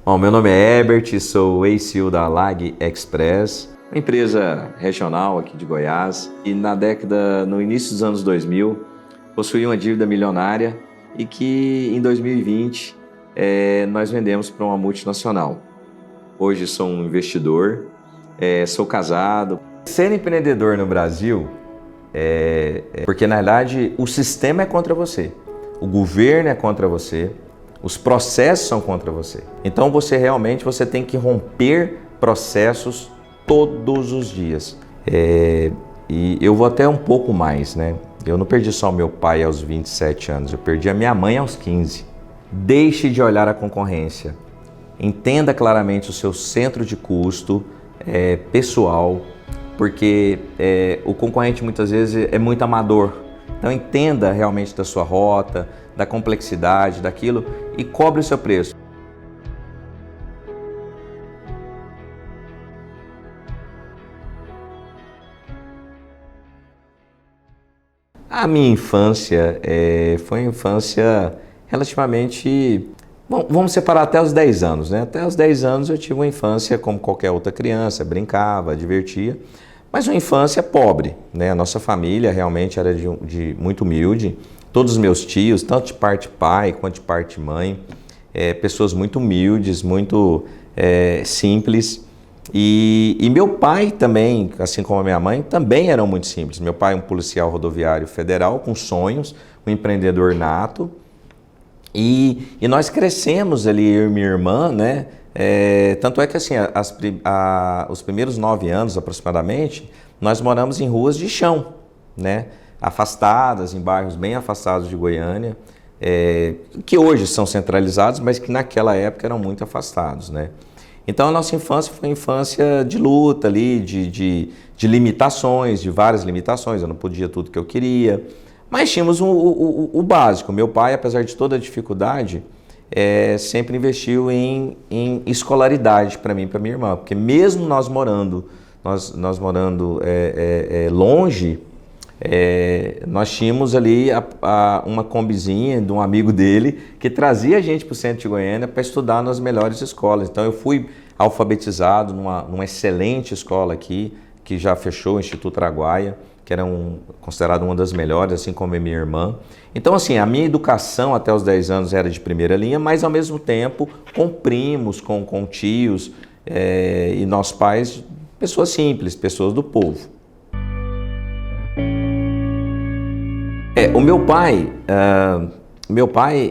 Bom, meu nome é Herbert, sou ex-CEO da Lag Express, uma empresa regional aqui de Goiás, e no início dos anos 2000, possuía uma dívida milionária e que em 2020 nós vendemos para uma multinacional. Hoje sou um investidor, sou casado. Ser empreendedor no Brasil porque na verdade o sistema é contra você, o governo é contra você, os processos são contra você. Então você tem que romper processos todos os dias. E eu vou até um pouco mais, né? Eu não perdi só o meu pai aos 27 anos, eu perdi a minha mãe aos 15. Deixe de olhar a concorrência. Entenda claramente o seu centro de custo pessoal, porque o concorrente muitas vezes é muito amador. Então entenda realmente da sua rota, da complexidade daquilo e cobre o seu preço. A minha infância foi uma infância relativamente... Bom, vamos separar até os 10 anos, né? Até os 10 anos eu tive uma infância como qualquer outra criança, brincava, divertia, mas uma infância pobre, né? A nossa família realmente era muito humilde. Todos os meus tios, tanto de parte pai quanto de parte mãe, pessoas muito humildes, muito simples. E meu pai também, assim como a minha mãe, também eram muito simples. Meu pai é um policial rodoviário federal com sonhos, um empreendedor nato. E nós crescemos ali, eu e minha irmã, né? Tanto é que assim, os primeiros 9 anos aproximadamente, nós moramos em ruas de chão, né? Afastadas, em bairros bem afastados de Goiânia, que hoje são centralizados, mas que naquela época eram muito afastados, né? Então a nossa infância foi uma infância de luta ali, de limitações, de várias limitações, eu não podia tudo que eu queria, mas tínhamos o básico. Meu pai, apesar de toda a dificuldade, sempre investiu em escolaridade para mim e para minha irmã, porque mesmo nós morando longe, nós tínhamos ali uma combizinha de um amigo dele que trazia a gente para o centro de Goiânia para estudar nas melhores escolas. Então eu fui alfabetizado numa excelente escola aqui, que já fechou, o Instituto Araguaia, que era considerado uma das melhores, assim como a minha irmã. Então assim, a minha educação até os 10 anos era de primeira linha, mas ao mesmo tempo com primos, com tios e nossos pais, pessoas simples, pessoas do povo. O meu pai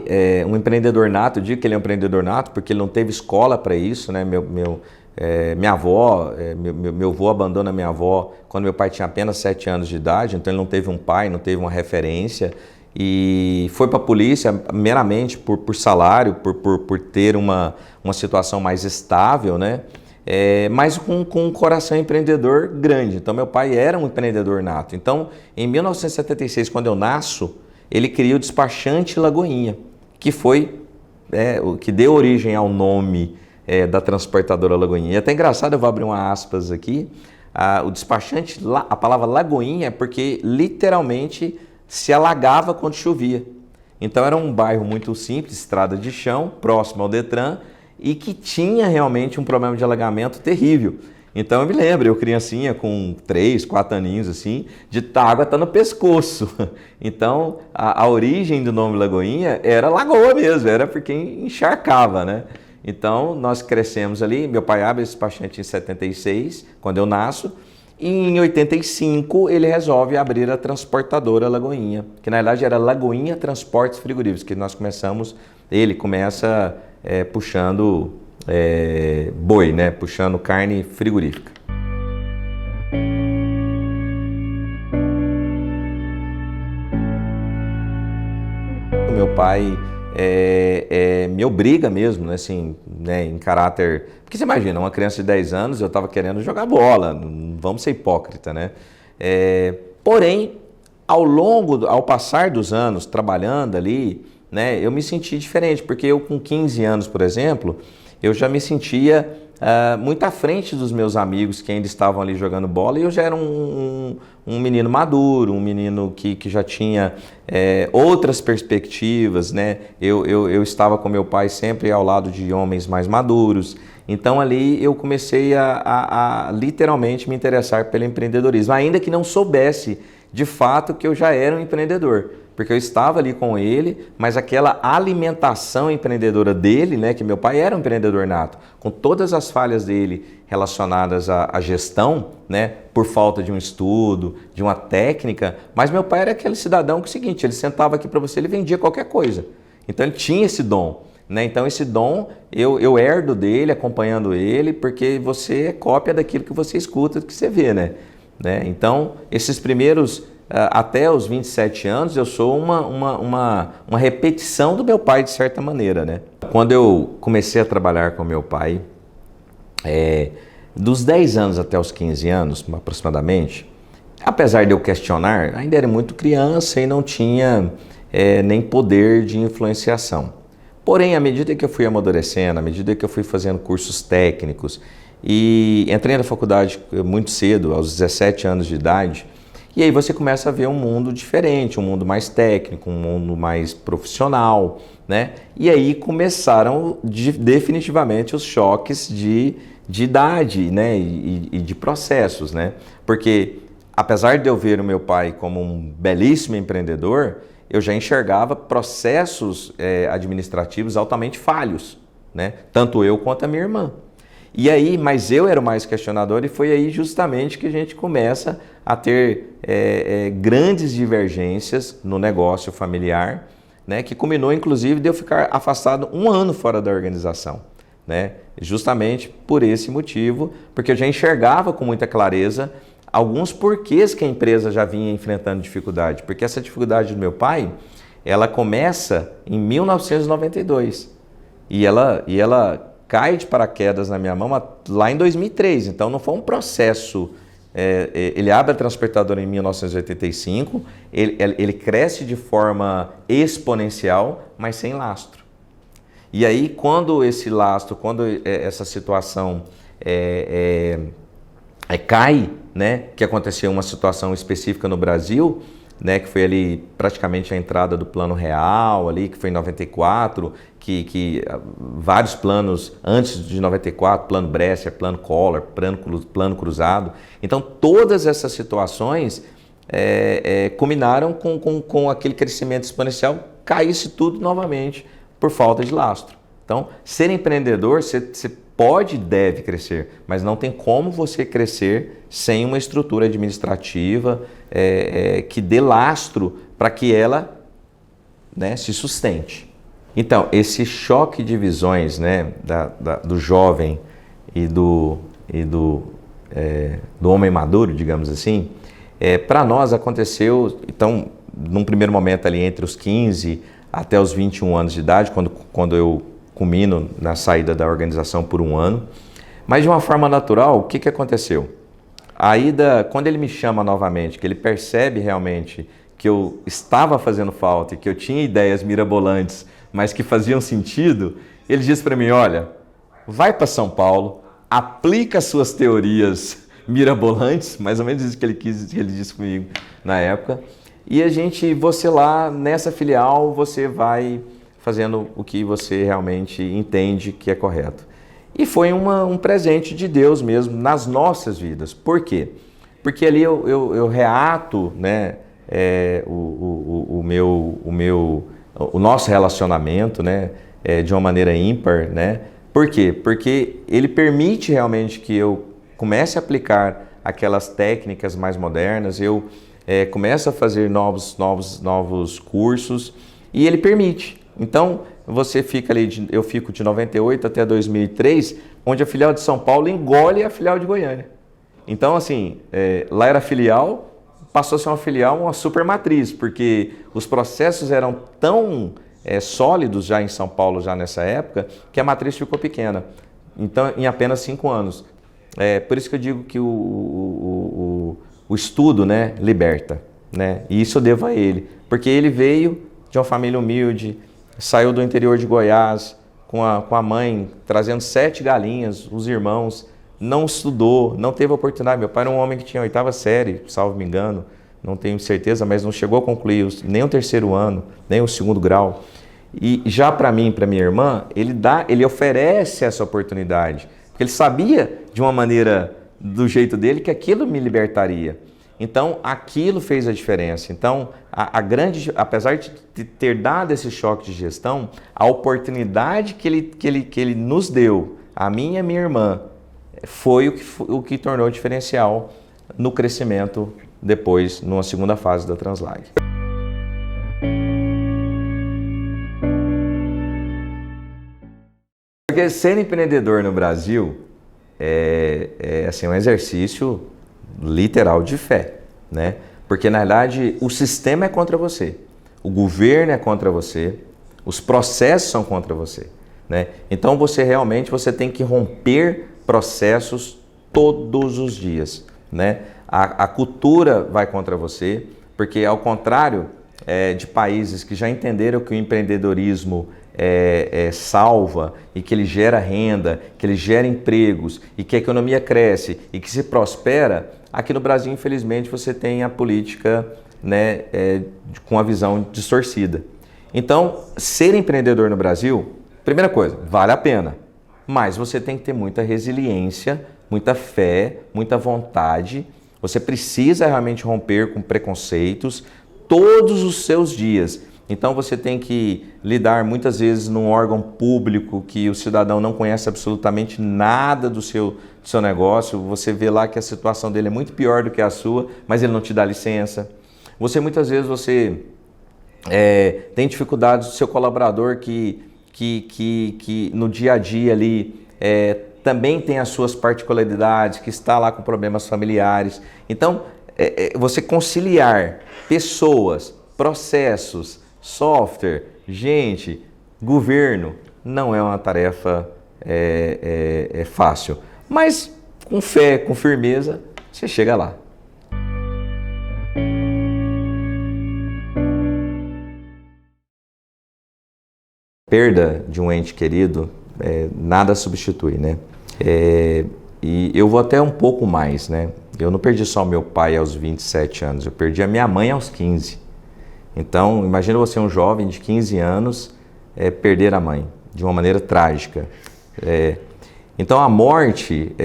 é um empreendedor nato. Eu digo que ele é um empreendedor nato porque ele não teve escola para isso, né? Minha avó, meu avô abandona minha avó quando meu pai tinha apenas 7 anos de idade, então ele não teve um pai, não teve uma referência e foi para a polícia meramente por salário, por ter uma situação mais estável, né? Mas com um coração empreendedor grande. Então meu pai era um empreendedor nato. Então em 1976, quando eu nasço, ele cria o Despachante Lagoinha, que foi o que deu origem ao nome da transportadora Lagoinha. E até engraçado, eu vou abrir uma aspas aqui, o despachante, a palavra Lagoinha é porque literalmente se alagava quando chovia. Então era um bairro muito simples, estrada de chão, próximo ao Detran, e que tinha realmente um problema de alagamento terrível. Então eu me lembro, eu criancinha com 3, 4 aninhos assim, a água tá no pescoço. Então a origem do nome Lagoinha era lagoa mesmo, era porque encharcava, né? Então nós crescemos ali, meu pai abre esse despachante em 76, quando eu nasço, e em 85 ele resolve abrir a transportadora Lagoinha, que na verdade era Lagoinha Transportes Frigoríficos, que ele começa puxando boi, né? Puxando carne frigorífica. O meu pai me obriga mesmo, né, assim, né, em caráter... Porque você imagina, uma criança de 10 anos, eu estava querendo jogar bola, não vamos ser hipócrita, né? Porém, ao passar dos anos, trabalhando ali, né, eu me senti diferente, porque eu com 15 anos, por exemplo, eu já me sentia muito à frente dos meus amigos que ainda estavam ali jogando bola, e eu já era um menino maduro, um menino que já tinha outras perspectivas, né? Eu estava com meu pai sempre ao lado de homens mais maduros, então ali eu comecei a literalmente me interessar pelo empreendedorismo, ainda que não soubesse de fato que eu já era um empreendedor, porque eu estava ali com ele, mas aquela alimentação empreendedora dele, né, que meu pai era um empreendedor nato, com todas as falhas dele relacionadas à gestão, né, por falta de um estudo, de uma técnica, mas meu pai era aquele cidadão que é o seguinte, ele sentava aqui para você, ele vendia qualquer coisa, então ele tinha esse dom. Né? Então esse dom eu herdo dele, acompanhando ele, porque você é cópia daquilo que você escuta, que você vê, né? Então esses primeiros, até os 27 anos, eu sou uma repetição do meu pai de certa maneira, né? Quando eu comecei a trabalhar com meu pai, dos 10 anos até os 15 anos, aproximadamente, apesar de eu questionar, ainda era muito criança e não tinha nem poder de influenciação. Porém, à medida que eu fui amadurecendo, à medida que eu fui fazendo cursos técnicos e entrei na faculdade muito cedo, aos 17 anos de idade, e aí você começa a ver um mundo diferente, um mundo mais técnico, um mundo mais profissional, né? E aí começaram definitivamente os choques de idade, né? E de processos, né? Porque apesar de eu ver o meu pai como um belíssimo empreendedor, eu já enxergava processos administrativos altamente falhos, né? Tanto eu quanto a minha irmã. E aí, mas eu era o mais questionador, e foi aí justamente que a gente começa a ter grandes divergências no negócio familiar, né? Que culminou inclusive de eu ficar afastado 1 ano fora da organização, né? Justamente por esse motivo, porque eu já enxergava com muita clareza alguns porquês que a empresa já vinha enfrentando dificuldade, porque essa dificuldade do meu pai, ela começa em 1992 e ela cai de paraquedas na minha mão lá em 2003, então não foi um processo, ele abre a transportadora em 1985, ele cresce de forma exponencial, mas sem lastro. E aí quando esse lastro, quando essa situação cai, né, que aconteceu uma situação específica no Brasil, né, que foi ali praticamente a entrada do Plano Real, ali, que foi em 94, que vários planos antes de 94, Plano Bresser, Plano Collor, Plano Cruzado. Então todas essas situações culminaram com aquele crescimento exponencial, caísse tudo novamente por falta de lastro. Então ser empreendedor, você pode e deve crescer, mas não tem como você crescer sem uma estrutura administrativa que dê lastro para que ela, né, se sustente. Então, esse choque de visões, né, do jovem e do homem maduro, digamos assim, para nós aconteceu, então, num primeiro momento ali entre os 15 até os 21 anos de idade, quando eu culmino na saída da organização por 1 ano, mas de uma forma natural, o que aconteceu? Quando ele me chama novamente, que ele percebe realmente que eu estava fazendo falta e que eu tinha ideias mirabolantes, mas que faziam sentido, ele diz para mim, olha, vai para São Paulo, aplica suas teorias mirabolantes, mais ou menos isso que ele disse comigo na época, e você lá nessa filial, você vai fazendo o que você realmente entende que é correto. E foi um presente de Deus mesmo nas nossas vidas. Por quê? Porque ali eu reato, né, o nosso relacionamento, né, de uma maneira ímpar, né? Por quê? Porque ele permite realmente que eu comece a aplicar aquelas técnicas mais modernas, eu começo a fazer novos cursos e ele permite. Então, você fica ali, eu fico de 98 até 2003, onde a filial de São Paulo engole a filial de Goiânia. Então, assim, lá era filial, passou a ser uma filial, uma super matriz, porque os processos eram tão sólidos já em São Paulo, já nessa época, que a matriz ficou pequena. Então, em apenas 5 anos. Por isso que eu digo que o estudo, né, liberta, né? E isso eu devo a ele, porque ele veio de uma família humilde, saiu do interior de Goiás, com a mãe, trazendo 7 galinhas, os irmãos, não estudou, não teve oportunidade. Meu pai era um homem que tinha 8ª série, salvo me engano, não tenho certeza, mas não chegou a concluir nem o 3º ano, nem o 2º grau. E já para mim, para minha irmã, ele oferece essa oportunidade, porque ele sabia de uma maneira, do jeito dele, que aquilo me libertaria. Então, aquilo fez a diferença. Então, apesar de ter dado esse choque de gestão, a oportunidade que ele nos deu, a mim e a minha irmã, foi o que tornou o diferencial no crescimento depois, numa segunda fase da Translag. Porque ser empreendedor no Brasil é assim, um exercício literal de fé, né? Porque, na verdade, o sistema é contra você, o governo é contra você, os processos são contra você, né? Então, você tem que romper processos todos os dias, né? A cultura vai contra você, porque, ao contrário de países que já entenderam que o empreendedorismo salva e que ele gera renda, que ele gera empregos e que a economia cresce e que se prospera, aqui no Brasil, infelizmente, você tem a política, né, com a visão distorcida. Então, ser empreendedor no Brasil, primeira coisa, vale a pena, mas você tem que ter muita resiliência, muita fé, muita vontade. Você precisa realmente romper com preconceitos todos os seus dias. Então você tem que lidar muitas vezes num órgão público que o cidadão não conhece absolutamente nada do seu negócio. Você vê lá que a situação dele é muito pior do que a sua, mas ele não te dá licença. Muitas vezes tem dificuldades do seu colaborador que no dia a dia ali também tem as suas particularidades, que está lá com problemas familiares. Então, você conciliar pessoas, processos, software, gente, governo, não é uma tarefa fácil. Mas com fé, com firmeza, você chega lá. Perda de um ente querido, nada substitui, né? E eu vou até um pouco mais, né? Eu não perdi só o meu pai aos 27 anos, eu perdi a minha mãe aos 15. Então, imagina você, um jovem de 15 anos, perder a mãe de uma maneira trágica. Então, a morte,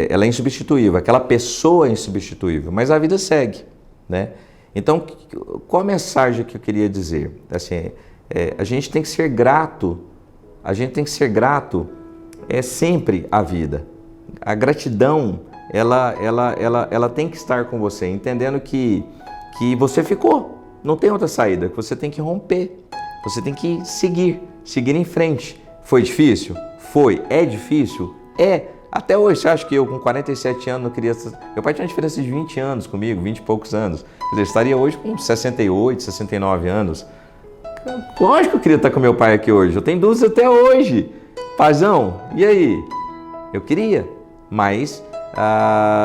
ela é insubstituível, aquela pessoa é insubstituível, mas a vida segue, né? Então, qual a mensagem que eu queria dizer? Assim, a gente tem que ser grato, sempre à vida. A gratidão, ela tem que estar com você, entendendo que você ficou, não tem outra saída, que você tem que romper, você tem que seguir em frente. Foi difícil? Foi. É difícil? É. Até hoje, você acha que eu com 47 anos não queria... Meu pai tinha uma diferença de 20 anos comigo, 20 e poucos anos. Quer dizer, eu estaria hoje com 68, 69 anos. Lógico que eu queria estar com meu pai aqui hoje, eu tenho dúvidas até hoje. Paizão, e aí? Eu queria, mas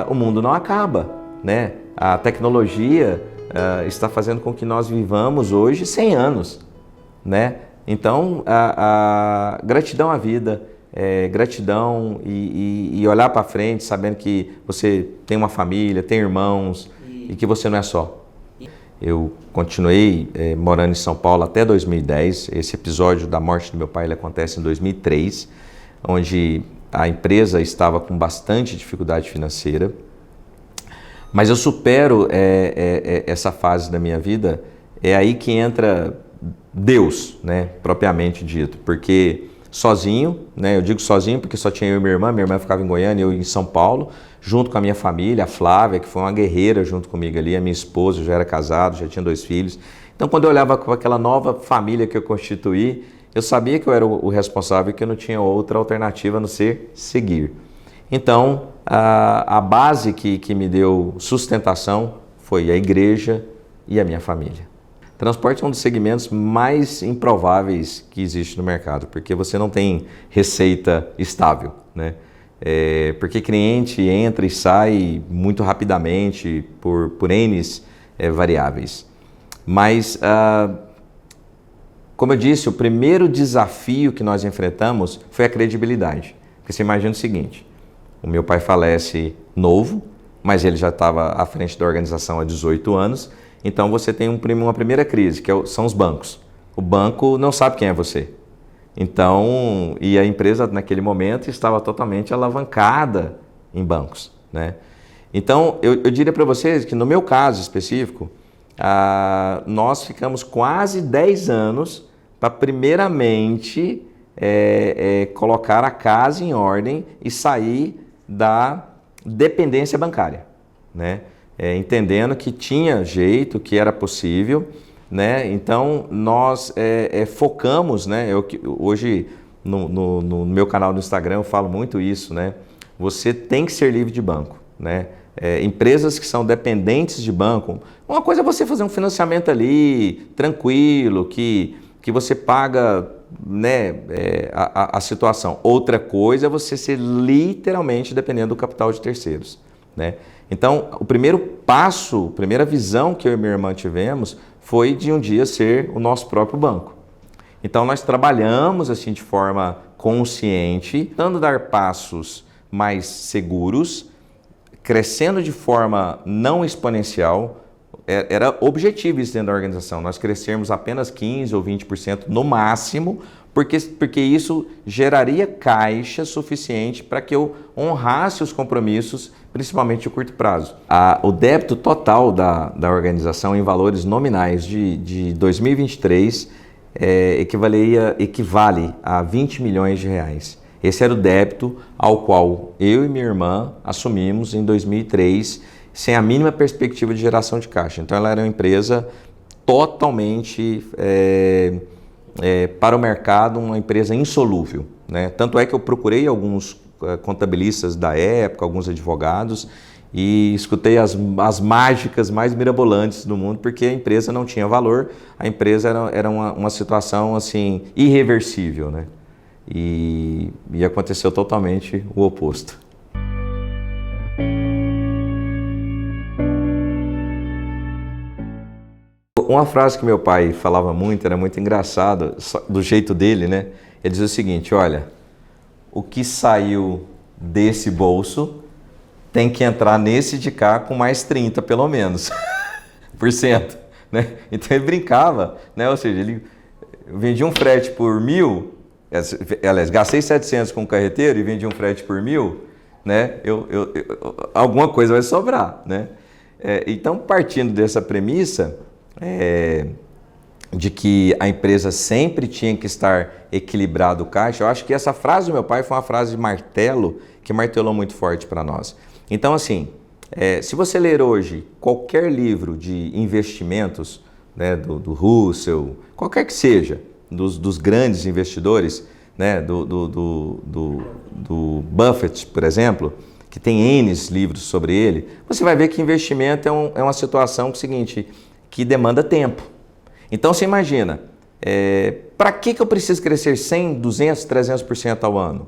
o mundo não acaba, né? A tecnologia está fazendo com que nós vivamos hoje 100 anos, né? Então, a gratidão à vida, gratidão e olhar para frente sabendo que você tem uma família, tem irmãos e que você não é só. Eu continuei morando em São Paulo até 2010. Esse episódio da morte do meu pai ele acontece em 2003, onde a empresa estava com bastante dificuldade financeira. Mas eu supero essa fase da minha vida, é aí que entra Deus, né, propriamente dito, porque sozinho, né, eu digo sozinho porque só tinha eu e minha irmã ficava em Goiânia, eu em São Paulo, junto com a minha família, a Flávia, que foi uma guerreira junto comigo ali, a minha esposa, eu já era casado, já tinha 2 filhos. Então, quando eu olhava para aquela nova família que eu constituí, eu sabia que eu era o responsável e que eu não tinha outra alternativa a não ser seguir. Então, a base que me deu sustentação foi a igreja e a minha família. Transporte é um dos segmentos mais improváveis que existe no mercado, porque você não tem receita estável, né? Porque cliente entra e sai muito rapidamente por N variáveis. Mas Como eu disse, o primeiro desafio que nós enfrentamos foi a credibilidade. Porque você imagina o seguinte, o meu pai falece novo, mas ele já estava à frente da organização há 18 anos, então você tem uma primeira crise, que são os bancos. O banco não sabe quem é você. Então, e a empresa naquele momento estava totalmente alavancada em bancos, né? Então, eu diria para vocês que no meu caso específico, nós ficamos quase 10 anos para primeiramente colocar a casa em ordem e sair da dependência bancária, né? Entendendo que tinha jeito, que era possível, né? Então nós focamos, né? Hoje no meu canal do Instagram eu falo muito isso, né? Você tem que ser livre de banco, né? Empresas que são dependentes de banco, uma coisa é você fazer um financiamento ali tranquilo, que você paga, né, a situação. Outra coisa é você ser literalmente dependendo do capital de terceiros, né? Então, o primeiro passo, a primeira visão que eu e minha irmã tivemos foi de um dia ser o nosso próprio banco. Então, nós trabalhamos assim de forma consciente, tentando dar passos mais seguros, crescendo de forma não exponencial. Era objetivo isso dentro da organização, nós crescermos apenas 15% ou 20% no máximo, porque isso geraria caixa suficiente para que eu honrasse os compromissos, principalmente de curto prazo. O débito total da organização em valores nominais de 2023 equivale a 20 milhões de reais. Esse era o débito ao qual eu e minha irmã assumimos em 2003, sem a mínima perspectiva de geração de caixa. Então ela era uma empresa totalmente para o mercado, uma empresa insolúvel, né? Tanto é que eu procurei alguns contabilistas da época, alguns advogados, e escutei as mágicas mais mirabolantes do mundo, porque a empresa não tinha valor, a empresa era uma situação assim irreversível, né? E aconteceu totalmente o oposto. Uma frase que meu pai falava muito, era muito engraçada, do jeito dele, né? Ele dizia o seguinte: olha, o que saiu desse bolso tem que entrar nesse de cá com mais 30 pelo menos, por cento, né? Então ele brincava, né? Ou seja, ele vendia um frete por 1.000, aliás, gastei 700 com o carreteiro e vendi um frete por 1.000, né? Alguma coisa vai sobrar, né? Então, partindo dessa premissa, de que a empresa sempre tinha que estar equilibrado o caixa, eu acho que essa frase do meu pai foi uma frase de martelo que martelou muito forte para nós. Então, assim, se você ler hoje qualquer livro de investimentos, né, do Russell, qualquer que seja, dos grandes investidores, né, do Buffett, por exemplo, que tem N livros sobre ele, você vai ver que investimento é uma situação que é o seguinte, que demanda tempo. Então você imagina, para que eu preciso crescer 100, 200, 300% ao ano?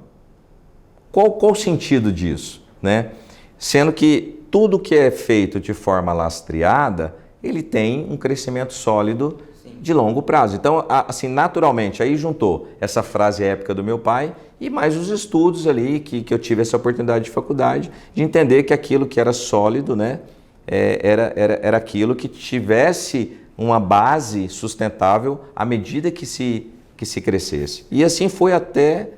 Qual o sentido disso, né? Sendo que tudo que é feito de forma lastreada, ele tem um crescimento sólido de longo prazo. Então, assim, naturalmente, aí juntou essa frase épica do meu pai e mais os estudos ali que eu tive essa oportunidade de faculdade de entender que aquilo que era sólido, né, era aquilo que tivesse uma base sustentável à medida que se crescesse. E assim foi até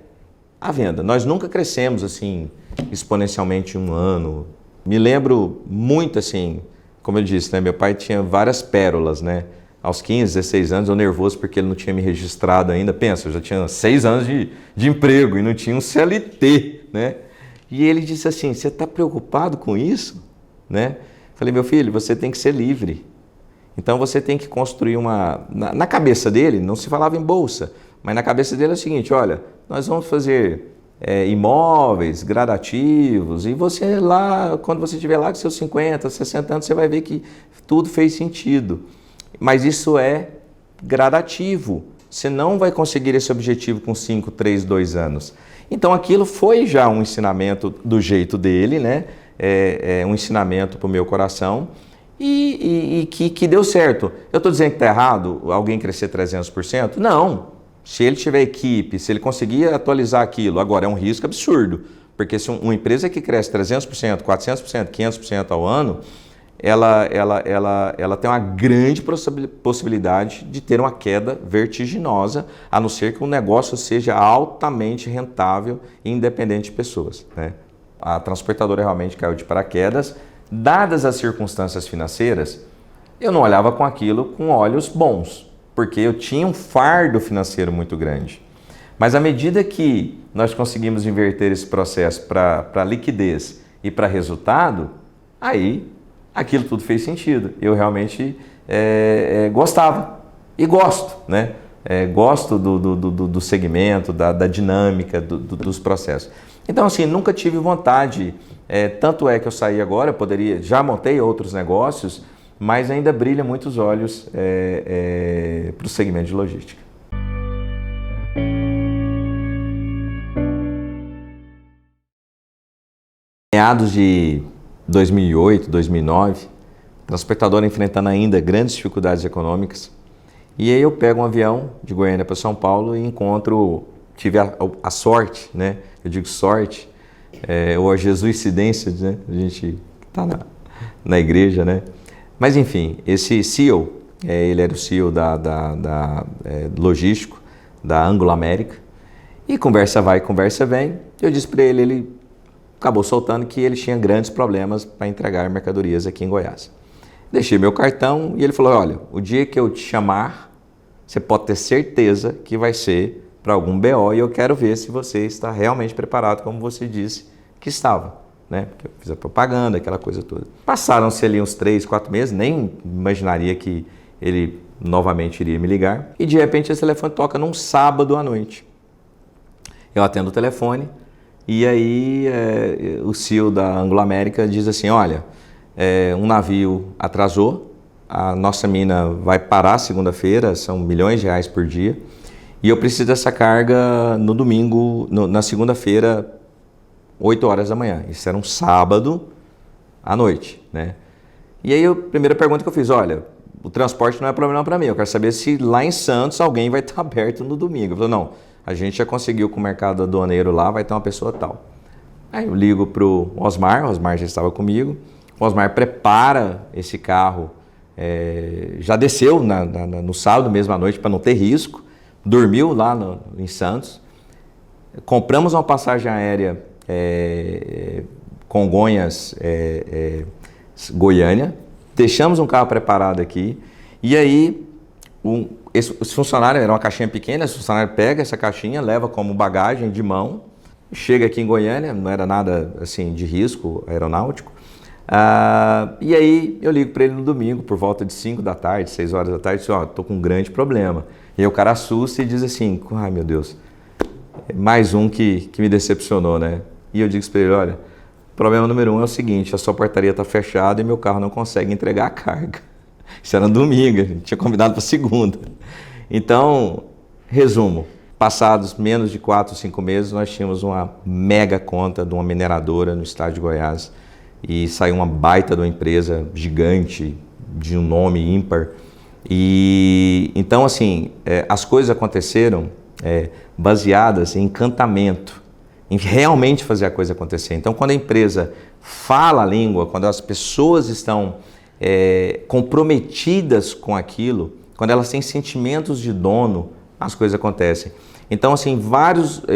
a venda. Nós nunca crescemos assim exponencialmente em um ano. Me lembro muito assim, como eu disse, né, meu pai tinha várias pérolas, né? Aos 15, 16 anos, eu nervoso porque ele não tinha me registrado ainda. Pensa, eu já tinha 6 anos de emprego e não tinha um CLT, né? E ele disse assim, você está preocupado com isso? Né? Falei, meu filho, você tem que ser livre. Então você tem que construir na cabeça dele, não se falava em bolsa, mas na cabeça dele é o seguinte, olha, nós vamos fazer imóveis gradativos e você lá, quando você estiver lá com seus 50, 60 anos, você vai ver que tudo fez sentido. Mas isso é gradativo. Você não vai conseguir esse objetivo com 5, 3, 2 anos. Então aquilo foi já um ensinamento do jeito dele, né? Um ensinamento para o meu coração. e que deu certo. Eu estou dizendo que está errado alguém crescer 300%? Não. Se ele tiver equipe, se ele conseguir atualizar aquilo, agora é um risco absurdo, porque se uma empresa que cresce 300%, 400%, 500% ao ano, ela tem uma grande possibilidade de ter uma queda vertiginosa, a não ser que o negócio seja altamente rentável e independente de pessoas, né? A transportadora realmente caiu de paraquedas. Dadas as circunstâncias financeiras, eu não olhava com aquilo com olhos bons, porque eu tinha um fardo financeiro muito grande. Mas à medida que nós conseguimos inverter esse processo para liquidez e para resultado, aí aquilo tudo fez sentido. Eu realmente gostava e gosto, né? Gosto do segmento, da dinâmica, dos processos. Então, assim, nunca tive vontade, tanto é que eu saí agora, já montei outros negócios, mas ainda brilha muito os olhos para o segmento de logística. Meados de 2008, 2009, transportadora enfrentando ainda grandes dificuldades econômicas, e aí eu pego um avião de Goiânia para São Paulo e tive a sorte, né? Eu digo sorte, ou a jesuicidência, né? A gente está na igreja, né? Mas enfim, esse CEO, ele era o CEO logístico da Anglo América, e conversa vai, conversa vem. Eu disse para ele acabou soltando que ele tinha grandes problemas para entregar mercadorias aqui em Goiás. Deixei meu cartão e ele falou, olha, o dia que eu te chamar, você pode ter certeza que vai ser para algum BO e eu quero ver se você está realmente preparado como você disse que estava, né? Porque eu fiz a propaganda, aquela coisa toda. Passaram-se ali uns 3, 4 meses, nem imaginaria que ele novamente iria me ligar. E de repente esse telefone toca num sábado à noite. Eu atendo o telefone e aí o CEO da Anglo América diz assim, olha, um navio atrasou, a nossa mina vai parar segunda-feira, são milhões de reais por dia, e eu preciso dessa carga no domingo, na segunda-feira, 8 horas da manhã. Isso era um sábado à noite, né? E aí a primeira pergunta que eu fiz, olha, o transporte não é problema para mim, eu quero saber se lá em Santos alguém vai estar aberto no domingo. Ele falou, não, a gente já conseguiu com o mercado aduaneiro lá, vai ter uma pessoa tal. Aí eu ligo para o Osmar já estava comigo, o Osmar prepara esse carro, já desceu no sábado mesmo à noite para não ter risco, dormiu lá em Santos, compramos uma passagem aérea Congonhas, Goiânia, deixamos um carro preparado aqui e aí esse funcionário, era uma caixinha pequena, esse funcionário pega essa caixinha, leva como bagagem de mão, chega aqui em Goiânia, não era nada assim de risco aeronáutico, e aí eu ligo para ele no domingo, por volta de 5 da tarde, 6 horas da tarde, e estou com um grande problema. E aí o cara assusta e diz assim, ai meu Deus, mais um que me decepcionou, né? E eu digo para ele, olha, problema número 1 é o seguinte, a sua portaria está fechada e meu carro não consegue entregar a carga. Isso era no domingo, a gente tinha combinado para segunda. Então, resumo, passados menos de 4, 5 meses, nós tínhamos uma mega conta de uma mineradora no estado de Goiás e saiu uma baita de uma empresa gigante, de um nome ímpar. E então, assim, as coisas aconteceram baseadas em encantamento, em realmente fazer a coisa acontecer. Então, quando a empresa fala a língua, quando as pessoas estão comprometidas com aquilo, quando elas têm sentimentos de dono, as coisas acontecem. Então, assim,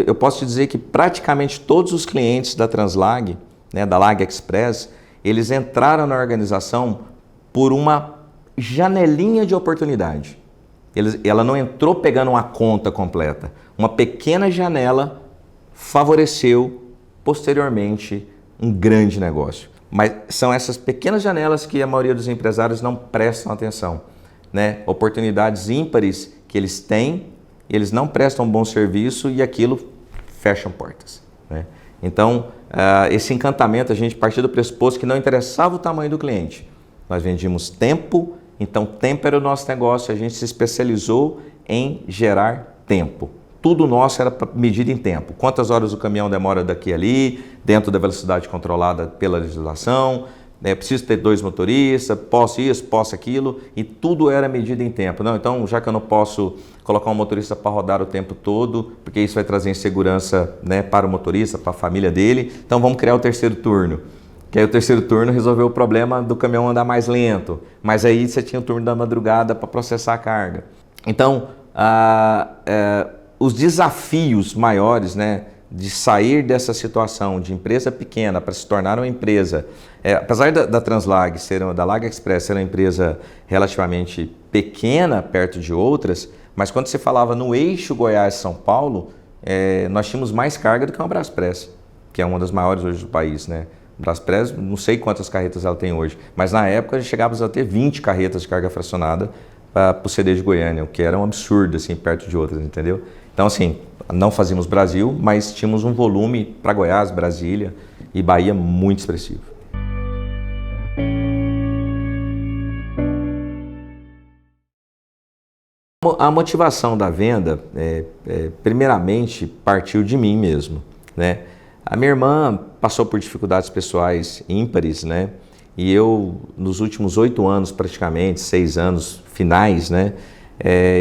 eu posso te dizer que praticamente todos os clientes da Translag, né, da Lag Express, eles entraram na organização por uma janelinha de oportunidade. Ela não entrou pegando uma conta completa. Uma pequena janela favoreceu posteriormente um grande negócio. Mas são essas pequenas janelas que a maioria dos empresários não prestam atenção, né? Oportunidades ímpares que eles têm, eles não prestam um bom serviço e aquilo fecha portas, né? Então, esse encantamento, a gente partiu do pressuposto que não interessava o tamanho do cliente. Nós vendíamos tempo, então tempo era o nosso negócio, a gente se especializou em gerar tempo. Tudo nosso era medido em tempo. Quantas horas o caminhão demora daqui a ali, dentro da velocidade controlada pela legislação, Preciso ter 2 motoristas, posso isso, posso aquilo, e tudo era medido em tempo. Não, então, já que eu não posso colocar um motorista para rodar o tempo todo, porque isso vai trazer insegurança, né, para o motorista, para a família dele, então vamos criar o terceiro turno. Que aí o terceiro turno resolveu o problema do caminhão andar mais lento, mas aí você tinha o turno da madrugada para processar a carga. Então, os desafios maiores, né, de sair dessa situação de empresa pequena para se tornar uma empresa, apesar da Translag, da Lag Express ser uma empresa relativamente pequena perto de outras, mas quando você falava no eixo Goiás-São Paulo, nós tínhamos mais carga do que uma Braspress, que é uma das maiores hoje do país, né? Braspress, não sei quantas carretas ela tem hoje, mas na época chegávamos a ter 20 carretas de carga fracionada para o CD de Goiânia, o que era um absurdo, assim, perto de outras, entendeu? Então, assim, não fazíamos Brasil, mas tínhamos um volume para Goiás, Brasília e Bahia muito expressivo. A motivação da venda, primeiramente, partiu de mim mesmo, né? A minha irmã passou por dificuldades pessoais ímpares, né? E eu, nos últimos 8 anos, praticamente, 6 anos finais, né?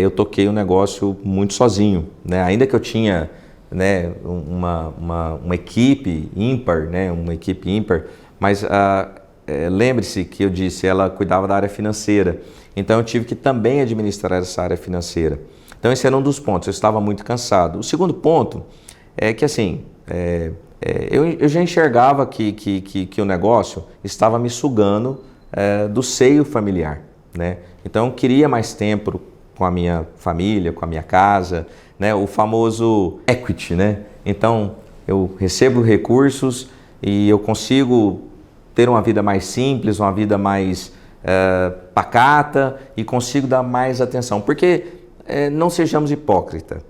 Eu toquei o negócio muito sozinho, né? Ainda que eu tinha, né, uma equipe ímpar, né? Uma equipe ímpar, mas lembre-se que eu disse, ela cuidava da área financeira, então eu tive que também administrar essa área financeira. Então esse era um dos pontos, eu estava muito cansado. O segundo ponto é que, assim, eu já enxergava que o negócio estava me sugando do seio familiar, né? Então eu queria mais tempo com a minha família, com a minha casa, né? O famoso equity, né? Então eu recebo recursos e eu consigo ter uma vida mais simples, uma vida mais pacata e consigo dar mais atenção, porque não sejamos hipócritas.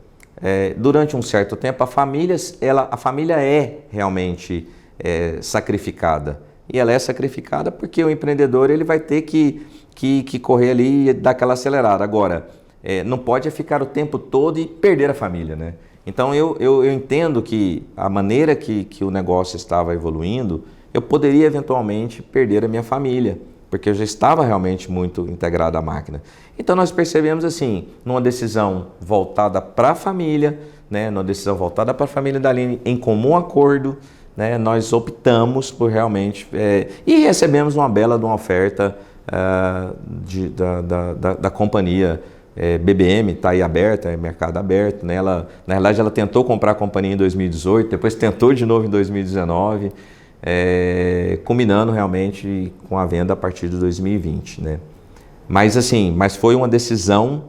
Durante um certo tempo a família é realmente sacrificada, e ela é sacrificada porque o empreendedor ele vai ter que correr ali e dar aquela acelerada. Agora, não pode ficar o tempo todo e perder a família, né? Então eu entendo que a maneira que o negócio estava evoluindo, eu poderia eventualmente perder a minha família, porque eu já estava realmente muito integrado à máquina. Então nós percebemos assim, numa decisão voltada para a família, né, numa decisão voltada para a família da Aline, em comum acordo, né, nós optamos por realmente, e recebemos uma bela de uma oferta da companhia BBM, está aí aberta, é mercado aberto, né? Na realidade ela tentou comprar a companhia em 2018, depois tentou de novo em 2019, combinando realmente com a venda a partir de 2020, né? Mas foi uma decisão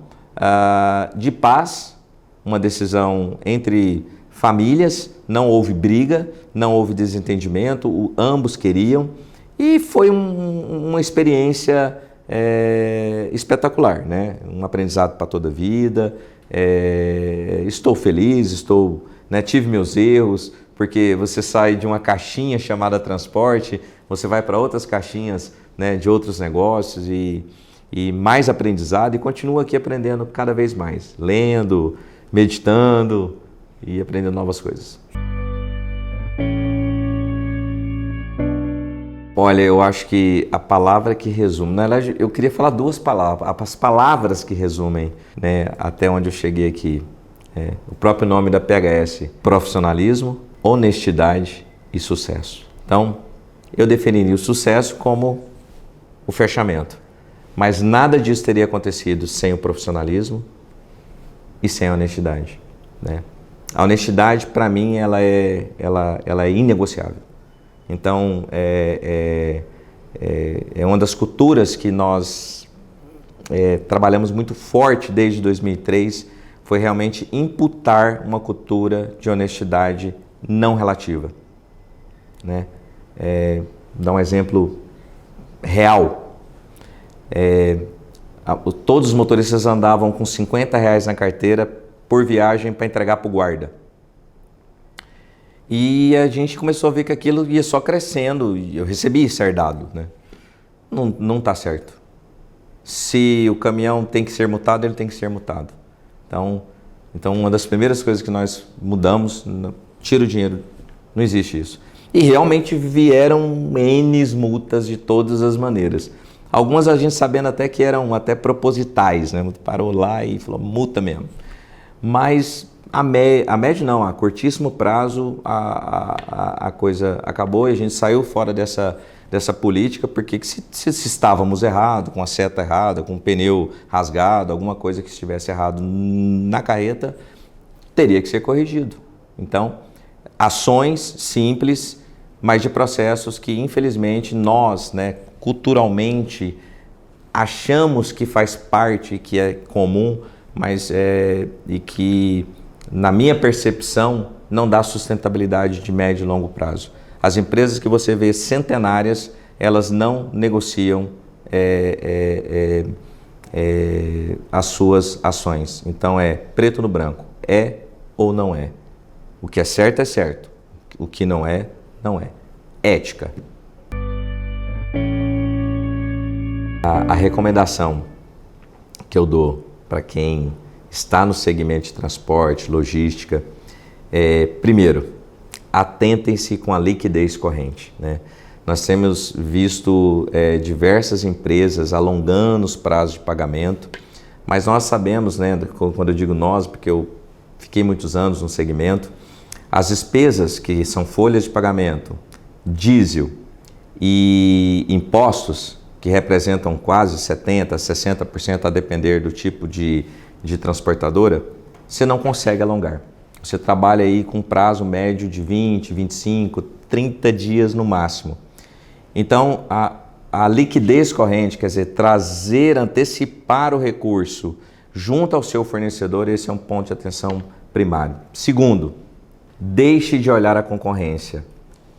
de paz, uma decisão entre famílias, não houve briga, não houve desentendimento, ambos queriam, e foi uma experiência espetacular, né? Um aprendizado para toda a vida. Estou feliz, né, tive meus erros, porque você sai de uma caixinha chamada transporte, você vai para outras caixinhas, né, de outros negócios e mais aprendizado, e continua aqui aprendendo cada vez mais, lendo, meditando e aprendendo novas coisas. Olha, eu acho que a palavra que resume, na verdade eu queria falar 2 palavras, as palavras que resumem, né, até onde eu cheguei aqui. O próprio nome da PHS: profissionalismo, honestidade e sucesso. Então, eu definiria o sucesso como o fechamento, mas nada disso teria acontecido sem o profissionalismo e sem a honestidade, né? A honestidade, para mim, ela é inegociável. Então, é uma das culturas que nós trabalhamos muito forte desde 2003, foi realmente imputar uma cultura de honestidade não relativa, né? Dar um exemplo real. Todos os motoristas andavam com R$50 na carteira por viagem para entregar para o guarda. E a gente começou a ver que aquilo ia só crescendo, e eu recebi ser dado, né? Não está certo. Se o caminhão tem que ser multado, ele tem que ser multado. Então uma das primeiras coisas que nós mudamos, tira o dinheiro, não existe isso. E realmente vieram N multas de todas as maneiras. Algumas a gente sabendo até que eram até propositais, né? Parou lá e falou, multa mesmo. Mas a médio não, a curtíssimo prazo a coisa acabou e a gente saiu fora dessa política, porque se estávamos errados, com a seta errada, com o pneu rasgado, alguma coisa que estivesse errado na carreta, teria que ser corrigido. Então, ações simples, mas de processos que infelizmente nós, né, culturalmente, achamos que faz parte, que é comum, mas e que, na minha percepção, não dá sustentabilidade de médio e longo prazo. As empresas que você vê centenárias, elas não negociam as suas ações. Então é preto no branco, é ou não é. O que é certo, o que não é, não é. Ética. A recomendação que eu dou para quem está no segmento de transporte, logística, primeiro, atentem-se com a liquidez corrente, né? Nós temos visto diversas empresas alongando os prazos de pagamento, mas nós sabemos, né, quando eu digo nós, porque eu fiquei muitos anos no segmento, as despesas que são folhas de pagamento, diesel e impostos, que representam quase 70%, 60% a depender do tipo de transportadora, você não consegue alongar. Você trabalha aí com prazo médio de 20, 25, 30 dias no máximo. Então, a liquidez corrente, quer dizer, antecipar o recurso junto ao seu fornecedor, esse é um ponto de atenção primário. Segundo, deixe de olhar a concorrência.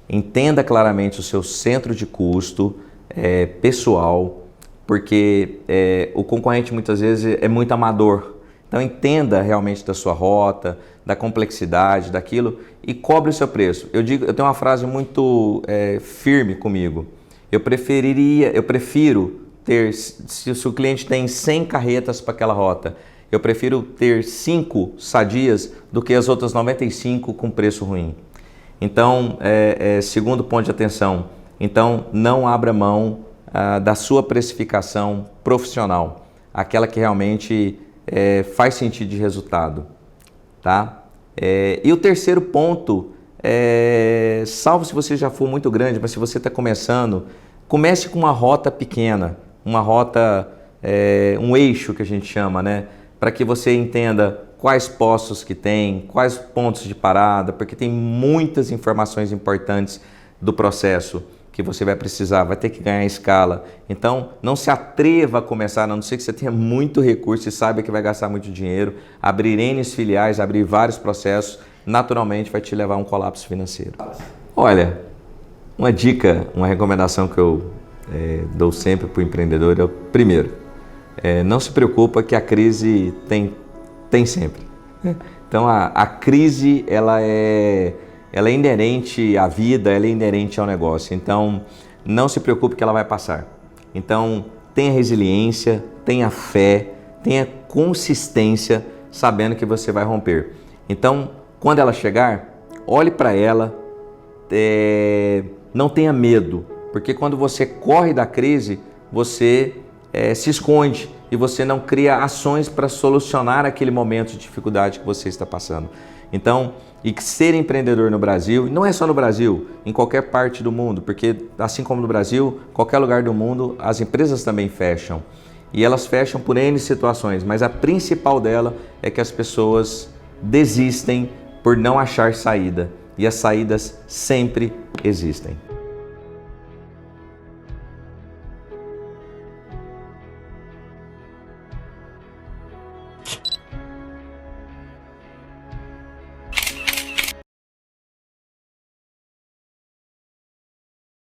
Entenda claramente o seu centro de custo pessoal, porque o concorrente muitas vezes é muito amador. Então entenda realmente da sua rota, da complexidade daquilo e cobre o seu preço. Eu tenho uma frase muito firme comigo. Eu prefiro ter, se o cliente tem 100 carretas para aquela rota, eu prefiro ter 5 sadias do que as outras 95 com preço ruim. Então, segundo ponto de atenção, então não abra mão da sua precificação profissional, aquela que realmente faz sentido de resultado, tá? E o terceiro ponto, salvo se você já for muito grande, mas se você está começando, comece com uma rota pequena, uma rota, um eixo que a gente chama, né? Para que você entenda quais postos que tem, quais pontos de parada, porque tem muitas informações importantes do processo que você vai precisar, vai ter que ganhar escala. Então, não se atreva a começar, a não ser que você tenha muito recurso e saiba que vai gastar muito dinheiro. Abrir N filiais, abrir vários processos, naturalmente vai te levar a um colapso financeiro. Olha, uma dica, uma recomendação que eu dou sempre para o empreendedor é o primeiro, não se preocupa que a crise tem sempre. Então, a crise, ela é inerente à vida, ela é inerente ao negócio. Então, não se preocupe que ela vai passar. Então, tenha resiliência, tenha fé, tenha consistência, sabendo que você vai romper. Então, quando ela chegar, olhe para ela, não tenha medo, porque quando você corre da crise, você se esconde e você não cria ações para solucionar aquele momento de dificuldade que você está passando. Então, e que ser empreendedor no Brasil, não é só no Brasil, em qualquer parte do mundo, porque assim como no Brasil, qualquer lugar do mundo, as empresas também fecham. E elas fecham por N situações, mas a principal dela é que as pessoas desistem por não achar saída. E as saídas sempre existem.